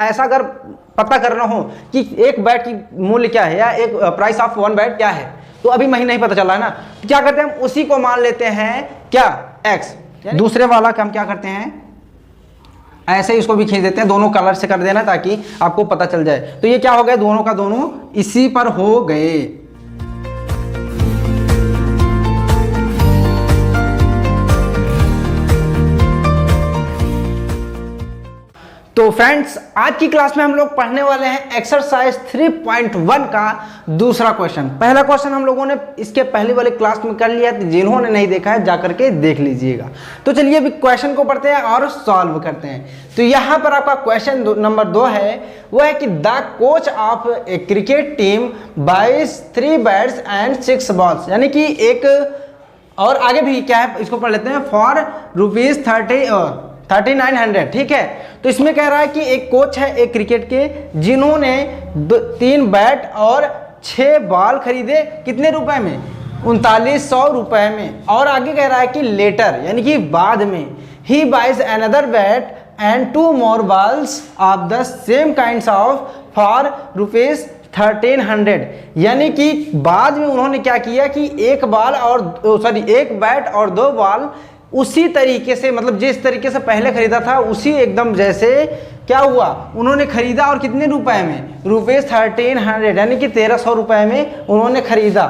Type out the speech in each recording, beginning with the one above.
ऐसा अगर पता करना हो कि एक बैट की मूल्य क्या है या एक प्राइस ऑफ वन बैट क्या है, तो अभी महीना नहीं पता चला है ना, तो क्या करते हैं हम उसी को मान लेते हैं क्या एक्स। दूसरे वाला का हम क्या करते हैं ऐसे ही इसको भी खींच देते हैं, दोनों कलर से कर देना ताकि आपको पता चल जाए। तो ये क्या हो गया, दोनों का दोनों इसी पर हो गए। तो फ्रेंड्स आज की क्लास में हम लोग पढ़ने वाले हैं एक्सरसाइज 3.1 का दूसरा क्वेश्चन। पहला क्वेश्चन हम लोगों ने इसके पहले वाले क्लास में कर लिया है, जिन्होंने नहीं देखा है जाकर के देख लीजिएगा। तो चलिए अभी क्वेश्चन को पढ़ते हैं और सॉल्व करते हैं। तो यहाँ पर आपका क्वेश्चन नंबर 2 है, वो है कि the coach of a cricket team buys 3 bats and 6 balls, यानी कि एक और आगे भी क्या है इसको पढ़ लेते हैं, फॉर ₹3900। ठीक है, तो इसमें कह रहा है कि एक कोच है एक क्रिकेट के, जिन्होंने 3 बैट और 6 बॉल खरीदे कितने रुपए में, 3900 रुपए में। और आगे कह रहा है कि लेटर यानी कि बाद में, he buys another bat and 2 more balls of the same kinds of for ₹1300, यानी कि बाद में उन्होंने क्या किया कि एक बैट और 2 बॉल उसी तरीके से, मतलब जिस तरीके से पहले खरीदा था उसी एकदम जैसे क्या हुआ उन्होंने खरीदा, और कितने रुपए में, ₹1300 यानी कि 1300 रुपए में उन्होंने खरीदा।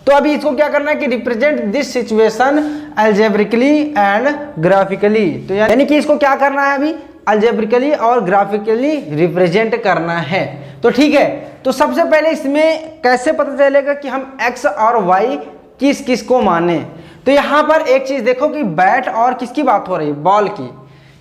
तो अभी इसको क्या करना है कि represent this situation algebraically and graphically. तो यानी कि इसको क्या करना है अभी, अलजेब्रिकली और ग्राफिकली रिप्रेजेंट करना है। तो ठीक है, तो सबसे पहले इसमें कैसे पता चलेगा कि हम एक्स और वाई किस किस को माने। तो यहां पर एक चीज देखो कि बैट और किसकी बात हो रही है, बॉल की।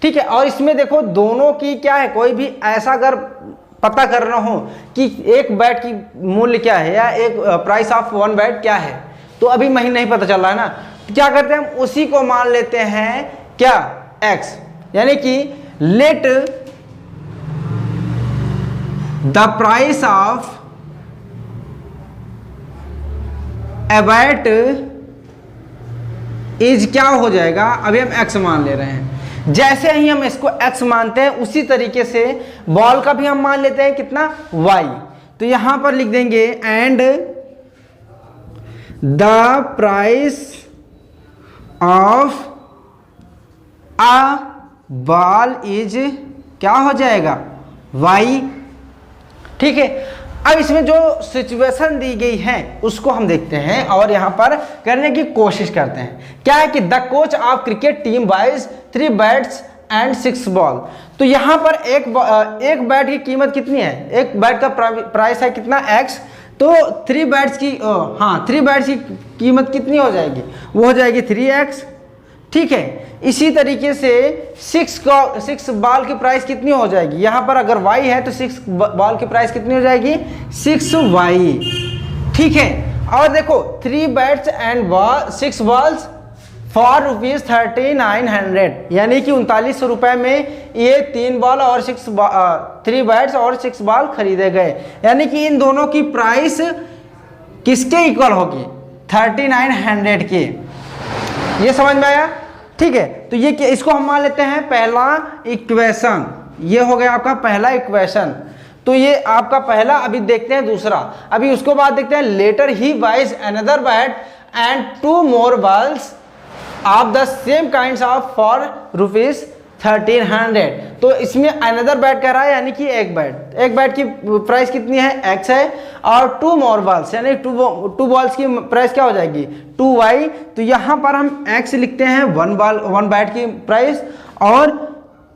ठीक है, और इसमें देखो दोनों की क्या है, कोई भी ऐसा अगर पता करना हो कि एक बैट की मूल्य क्या है या एक प्राइस ऑफ वन बैट क्या है, तो अभी महीना नहीं पता चल रहा है ना, तो क्या करते हैं हम उसी को मान लेते हैं क्या एक्स, यानी कि let the price of a bat is क्या हो जाएगा, अभी हम x मान ले रहे हैं। जैसे ही हम इसको x मानते हैं उसी तरीके से बॉल का भी हम मान लेते हैं कितना, y। तो यहां पर लिख देंगे and the price of a ball is क्या हो जाएगा, y। ठीक है, अब इसमें जो सिचुएशन दी गई है उसको हम देखते हैं और यहां पर करने की कोशिश करते हैं। क्या है कि the coach of cricket team buys 3 bats and 6 ball. तो यहां पर एक बैट की कीमत कितनी है, एक बैट का प्राइस है कितना x, तो 3 बैट्स की 3 बैट्स की कीमत कितनी हो जाएगी, वो हो जाएगी 3x। ठीक है, इसी तरीके से 6 बॉल की प्राइस कितनी हो जाएगी, यहां पर अगर y है तो 6 बॉल की प्राइस कितनी हो जाएगी, 6y। ठीक है, और देखो 3 बैट्स एंड 6 बॉल्स फॉर ₹3900, यानी कि 3900 रुपए में ये 3 बॉल और 3 बैट्स और 6 बॉल खरीदे गए, यानी कि इन दोनों की प्राइस किसके इक्वल होगी, 3900 के। ये समझ में आया। ठीक है, तो ये इसको हम मान लेते हैं पहला इक्वेशन, ये हो गया आपका पहला इक्वेशन। तो ये आपका पहला, अभी देखते हैं दूसरा, अभी उसको बाद देखते हैं later he buys another bat and 2 more balls of the same kinds of for ₹1300। तो इसमें अनदर बैट कह रहा है, यानी कि एक बैट की प्राइस कितनी है, x है, और 2 मोर बॉल्स यानी 2 बॉल्स की प्राइस क्या हो जाएगी, 2y। तो यहां पर हम x लिखते हैं 1 बैट की प्राइस, और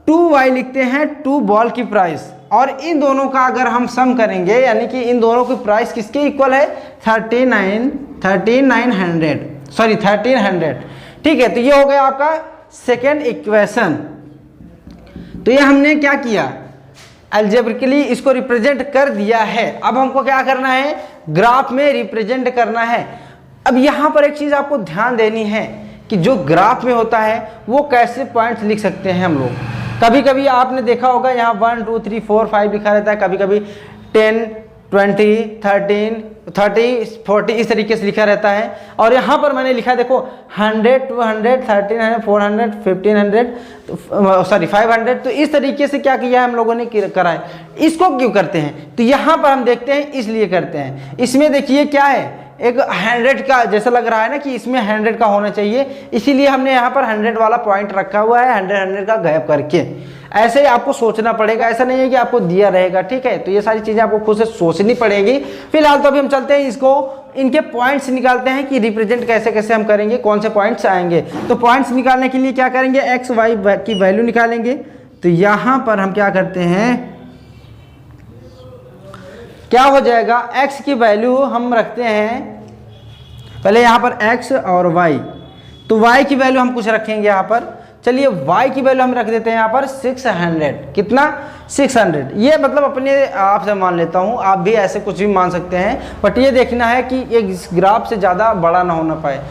2y लिखते हैं 2 बॉल की प्राइस। और इन दोनों का अगर हम सम करेंगे, यानी कि इन दोनों की प्राइस किसके इक्वल है, 1300। ठीक है, तो ये हो गया आपका सेकेंड इक्वेशन। तो ये हमने क्या किया, अलजेब्रिकली इसको रिप्रेजेंट कर दिया है। अब हमको क्या करना है, ग्राफ में रिप्रेजेंट करना है। अब यहां पर एक चीज आपको ध्यान देनी है कि जो ग्राफ में होता है वो कैसे पॉइंट्स लिख सकते हैं हम लोग। कभी कभी आपने देखा होगा यहाँ 1 2 3 4 5 लिखा रहता है, कभी कभी 10 20, 13, 30, 40 इस तरीके से लिखा रहता है। और यहाँ पर मैंने लिखा देखो 100, 200, 1300, 400, 1500 सॉरी 500। तो इस तरीके से क्या किया है हम लोगों ने करा है। इसको क्यों करते हैं, तो यहाँ पर हम देखते हैं इसलिए करते हैं। इसमें देखिए क्या है, एक 100 का जैसा लग रहा है ना कि इसमें 100 का होना चाहिए, इसीलिए हमने यहाँ पर 100 वाला पॉइंट रखा हुआ है, 100 का गैप करके। ऐसे ही आपको सोचना पड़ेगा, ऐसा नहीं है कि आपको दिया रहेगा, ठीक है। तो ये सारी चीज़ें आपको खुद से सोचनी पड़ेगी। फिलहाल तो अभी हम चलते हैं, इसको इनके पॉइंट्स निकालते हैं कि रिप्रेजेंट कैसे कैसे हम करेंगे, कौन से पॉइंट्स आएंगे। तो पॉइंट्स निकालने के लिए क्या करेंगे, एक्स वाई की वैल्यू निकालेंगे। तो यहाँ पर हम क्या करते हैं, क्या हो जाएगा, x की वैल्यू हम रखते हैं पहले यहाँ पर x और y। तो y की वैल्यू हम कुछ रखेंगे यहाँ पर, चलिए y की वैल्यू हम रख देते हैं यहाँ पर 600। कितना, 600। ये मतलब अपने आप से मान लेता हूँ, आप भी ऐसे कुछ भी मान सकते हैं, बट ये देखना है कि एक ग्राफ से ज़्यादा बड़ा ना होना पाए,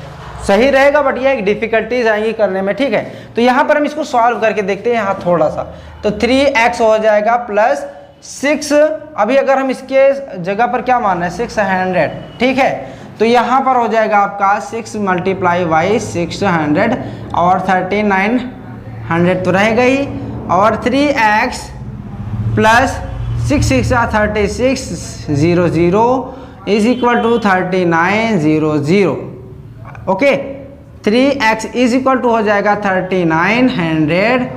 सही रहेगा। बट ये एक डिफिकल्टीज आएंगी करने में, ठीक है। तो यहाँ पर हम इसको सॉल्व करके देखते हैं यहाँ थोड़ा सा। तो 3x हो जाएगा प्लस 6, अभी अगर हम इसके जगह पर क्या मानना है 600, ठीक है। तो यहाँ पर हो जाएगा आपका 6 × 600 और 3900 तो रहेगा ही, और 3x plus 6 6 36 00 is equal to 3900। Okay, 3x is equal to हो जाएगा 3900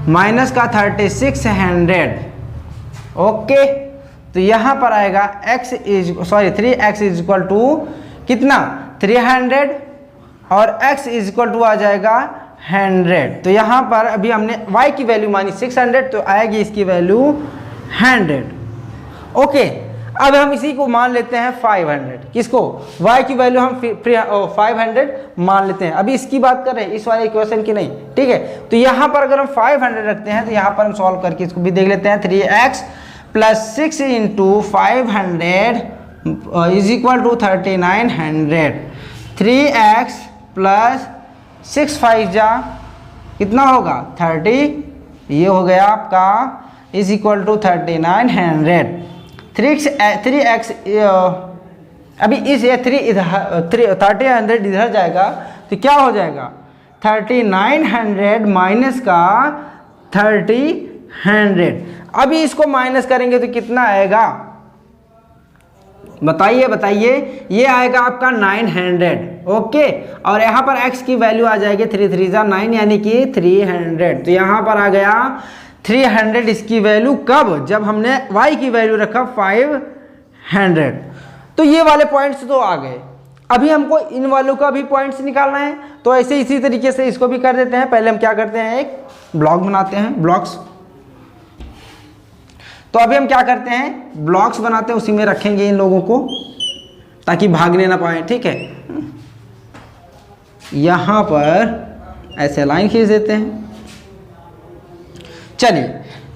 माइनस का 3600। ओके, तो यहाँ पर आएगा three x is equal to कितना 300 और x इज इक्वल टू आ जाएगा 100। तो यहाँ पर अभी हमने y की वैल्यू मानी 600, तो आएगी इसकी वैल्यू 100। ओके, अब हम इसी को मान लेते हैं 500। किसको, y की वैल्यू हम 500 मान लेते हैं। अभी इसकी बात कर रहे हैं, इस वाले इक्वेशन की नहीं, ठीक है। तो यहाँ पर अगर हम 500 रखते हैं तो यहाँ पर हम सॉल्व करके इसको भी देख लेते हैं। 3x plus 6 into 500 is equal to 3900। 3x plus 6 5 जा कितना होगा 30, ये हो गया आपका इज इक्वल टू 3900। 3x अभी इस 30 इधर जाएगा तो क्या हो जाएगा 3900 माइनस का 3000। अभी इसको माइनस करेंगे तो कितना आएगा, बताइए बताइए, ये आएगा आपका 900। ओके, और यहाँ पर x की वैल्यू आ जाएगी 3 3 9 यानी कि 300। तो यहाँ पर आ गया 300 इसकी वैल्यू, कब, जब हमने y की वैल्यू रखा 500। तो ये वाले पॉइंट्स तो आ गए। अभी हमको इन वालों का भी पॉइंट्स निकालना है, तो ऐसे इसी तरीके से इसको भी कर देते हैं। पहले हम क्या करते हैं, एक ब्लॉक बनाते हैं, ब्लॉक्स। तो अभी हम क्या करते हैं, ब्लॉक्स बनाते हैं, उसी में रखेंगे इन लोगों को ताकि भागने ना पाए, ठीक है। यहां पर ऐसे लाइन खींच देते हैं। चलिए,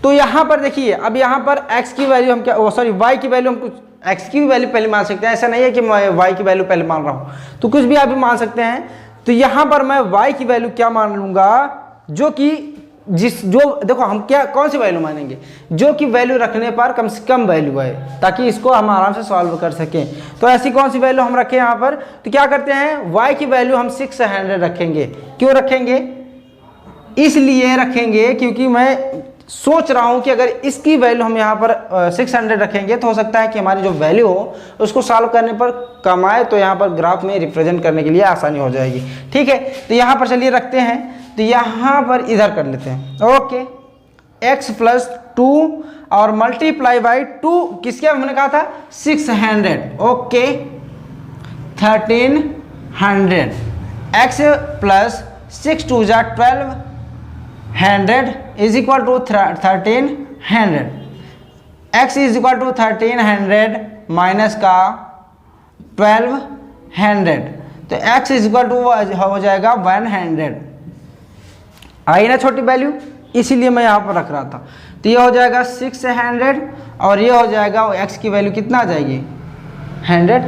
तो यहां पर देखिए, अब यहां पर x की वैल्यू हम क्या, सॉरी y की वैल्यू हम कुछ x की वैल्यू पहले मान सकते हैं। ऐसा नहीं है कि मैं y की वैल्यू पहले मान रहा हूं, तो कुछ भी आप भी मान सकते हैं। तो यहां पर मैं y की वैल्यू क्या मान लूंगा, जो कि जो देखो हम क्या कौन सी वैल्यू मानेंगे, जो कि वैल्यू रखने पर कम से कम वैल्यू है, ताकि इसको हम आराम से सॉल्व कर सकें। तो ऐसी कौन सी वैल्यू हम रखें यहाँ पर, तो क्या करते हैं, y की वैल्यू हम 600 रखेंगे। क्यों रखेंगे, इसलिए रखेंगे क्योंकि मैं सोच रहा हूं कि अगर इसकी वैल्यू हम यहाँ पर 600 रखेंगे तो हो सकता है कि हमारी जो वैल्यू हो उसको सॉल्व करने पर कम आए, तो यहाँ पर ग्राफ में रिप्रेजेंट करने के लिए आसानी हो जाएगी, ठीक है। तो यहाँ पर चलिए रखते हैं, तो यहाँ पर इधर कर लेते हैं। ओके, x प्लस 2 और मल्टीप्लाई बाई 2 किसके हमने कहा था 600। ओके, 1300। x प्लस 6 2 जा 1200 is equal to 1300। x is equal to 1300 minus का 1200, तो x इज इक्वल टू हो जाएगा 100। आई ना छोटी वैल्यू, इसीलिए मैं यहाँ पर रख रहा था। तो ये हो जाएगा 600 और ये हो जाएगा x की वैल्यू कितना आ जाएगी 100।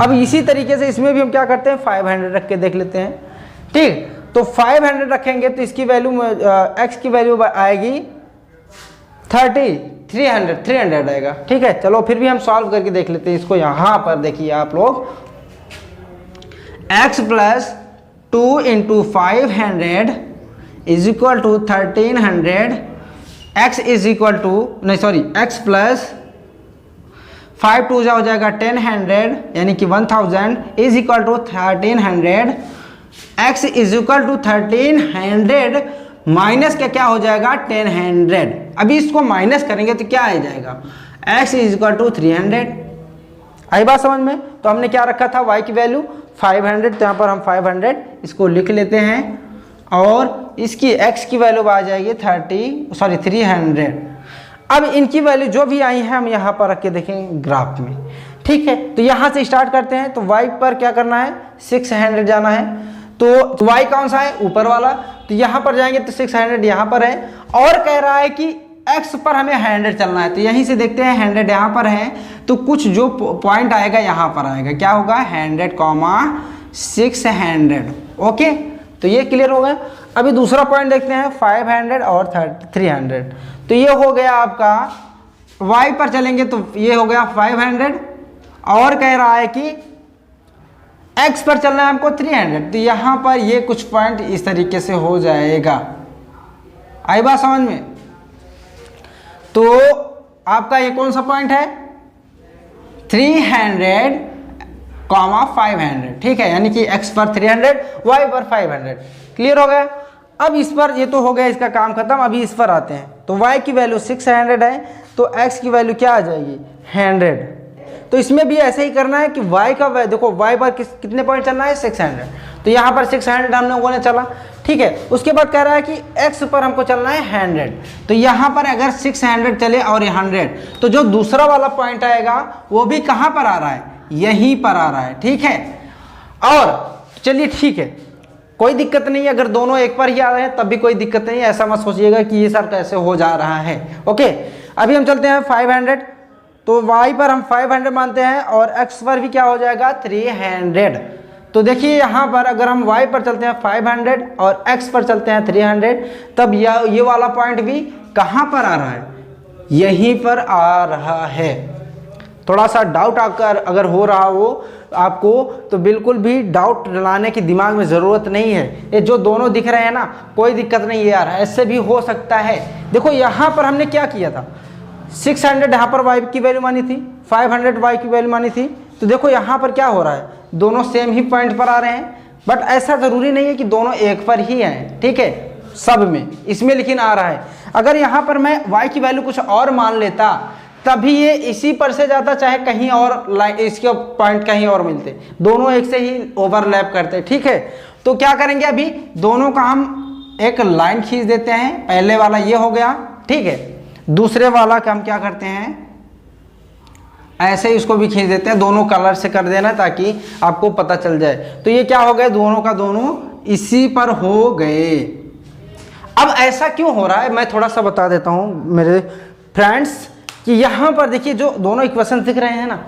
अब इसी तरीके से इसमें भी हम क्या करते हैं 500 रख के देख लेते हैं, ठीक। तो 500 रखेंगे तो इसकी वैल्यू x की वैल्यू आएगी 30, 300 आएगा। ठीक है, चलो फिर भी हम सॉल्व करके देख लेते हैं इसको। यहाँ पर देखिए आप लोग, x plus 2 into 500 is equal to 1300, x is equal to, नहीं सॉरी, x प्लस 5 2 हो जाएगा 1000 यानी कि 1000 is equal to 1300, x is equal to 1300 minus क्या हो जाएगा 1000। अभी इसको माइनस करेंगे तो क्या आ जाएगा, x इज इक्वल टू 300। आई बात समझ में? तो हमने क्या रखा था, y की वैल्यू 500, तो यहाँ पर हम 500 इसको लिख लेते हैं और इसकी x की वैल्यू आ जाएगी 300। अब इनकी वैल्यू जो भी आई है हम यहाँ पर रख के देखेंगे ग्राफ में। ठीक है, तो यहाँ से स्टार्ट करते हैं। तो y पर क्या करना है, 600 जाना है। तो y कौन सा है, ऊपर वाला, तो यहाँ पर जाएंगे तो 600 यहाँ पर है, और कह रहा है कि x पर हमें 100 चलना है। तो यहीं से देखते हैं 100 यहाँ पर है, तो कुछ जो पॉइंट आएगा यहाँ पर आएगा, क्या होगा 100,600। ओके, तो ये क्लियर हो गया। अभी दूसरा पॉइंट देखते हैं 500 और 300। तो ये हो गया आपका, y पर चलेंगे तो ये हो गया 500, और कह रहा है कि x पर चलना है हमको 300। तो यहाँ पर ये कुछ पॉइंट इस तरीके से हो जाएगा। आई बात समझ में? तो आपका ये कौन सा पॉइंट है, 300, 500। ठीक है, यानी कि x पर 300, y पर 500। क्लियर हो गया। अब इस पर, ये तो हो गया इसका काम खत्म। अभी इस पर आते हैं। तो y की वैल्यू 600 है, तो x की वैल्यू क्या आ जाएगी 100। तो इसमें भी ऐसे ही करना है कि y का देखो, y पर कितने पॉइंट चलना है 600। तो यहाँ पर 600 हम लोगों ने चला। ठीक है, उसके बाद कह रहा है कि x पर हमको चलना है 100। तो यहाँ पर अगर 600 चले और 100, तो जो दूसरा वाला पॉइंट आएगा वो भी कहाँ पर आ रहा है, यहीं पर आ रहा है। ठीक है, और चलिए ठीक है, कोई दिक्कत नहीं है। अगर दोनों एक पर ही आ रहे हैं तब भी कोई दिक्कत नहीं है। ऐसा मत सोचिएगा कि ये सर कैसे हो जा रहा है। ओके, अभी हम चलते हैं 500। तो y पर हम 500 मानते हैं और x पर भी क्या हो जाएगा 300। तो देखिए यहाँ पर अगर हम y पर चलते हैं 500 और x पर चलते हैं 300, तब ये वाला पॉइंट भी कहाँ पर आ रहा है, यहीं पर आ रहा है। थोड़ा सा डाउट अगर हो रहा हो आपको, तो बिल्कुल भी डाउट लाने की दिमाग में ज़रूरत नहीं है। ये जो दोनों दिख रहे हैं ना, कोई दिक्कत नहीं है यार, ऐसे भी हो सकता है। देखो यहाँ पर हमने क्या किया था, 600 यहाँ पर y की वैल्यू मानी थी, 500 y की वैल्यू मानी थी। तो देखो यहाँ पर क्या हो रहा है, दोनों सेम ही पॉइंट पर आ रहे हैं। बट ऐसा ज़रूरी नहीं है कि दोनों एक पर ही हैं। ठीक है, सब में, इसमें लेकिन आ रहा है। अगर यहाँ पर मैं y की वैल्यू कुछ और मान लेता, तभी ये इसी पर से जाता, चाहे कहीं और लाइन, इसके पॉइंट कहीं और मिलते, दोनों एक से ही ओवरलैप करते। ठीक है, तो क्या करेंगे, अभी दोनों का हम एक लाइन खींच देते हैं। पहले वाला ये हो गया। ठीक है, दूसरे वाला का हम क्या करते हैं, ऐसे ही उसको भी खींच देते हैं। दोनों कलर से कर देना ताकि आपको पता चल जाए। तो ये क्या हो गया, दोनों का दोनों इसी पर हो गए। अब ऐसा क्यों हो रहा है मैं थोड़ा सा बता देता हूं मेरे फ्रेंड्स, कि यहाँ पर देखिए जो दोनों इक्वेशन दिख रहे हैं ना,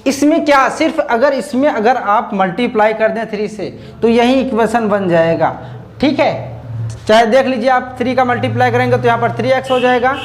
इसमें क्या, सिर्फ अगर इसमें अगर आप मल्टीप्लाई कर दें 3 से, तो यही इक्वेशन बन जाएगा। ठीक है, चाहे देख लीजिए आप 3 का मल्टीप्लाई करेंगे तो यहाँ पर 3x हो जाएगा,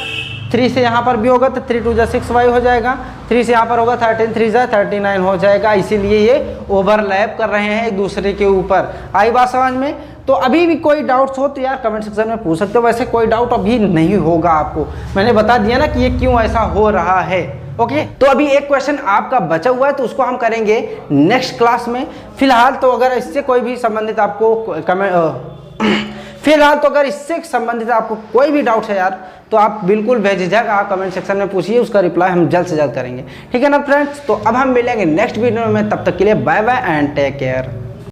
3 से यहाँ पर भी होगा तो 3 2 जा 6y हो जाएगा, 3 से यहाँ पर होगा 13 3 जा 39 हो जाएगा। इसीलिए ये ओवरलैप कर रहे हैं एक दूसरे के ऊपर। आई बात समझ में? तो अभी भी कोई डाउट्स हो तो यार कमेंट सेक्शन में पूछ सकते हो। वैसे कोई डाउट अभी नहीं होगा आपको, मैंने बता दिया ना कि ये क्यों ऐसा हो रहा है। ओके, तो अभी एक क्वेश्चन आपका बचा हुआ है, तो उसको हम करेंगे नेक्स्ट क्लास में। फिलहाल तो अगर इससे कोई भी संबंधित आपको अगर इससे संबंधित आपको कोई भी डाउट है यार, तो आप बिल्कुल बेझिझक आप कमेंट सेक्शन में पूछिए, उसका रिप्लाई हम जल्द से जल्द करेंगे। ठीक है ना फ्रेंड्स, तो अब हम मिलेंगे नेक्स्ट वीडियो में। तब तक के लिए bye bye and take care.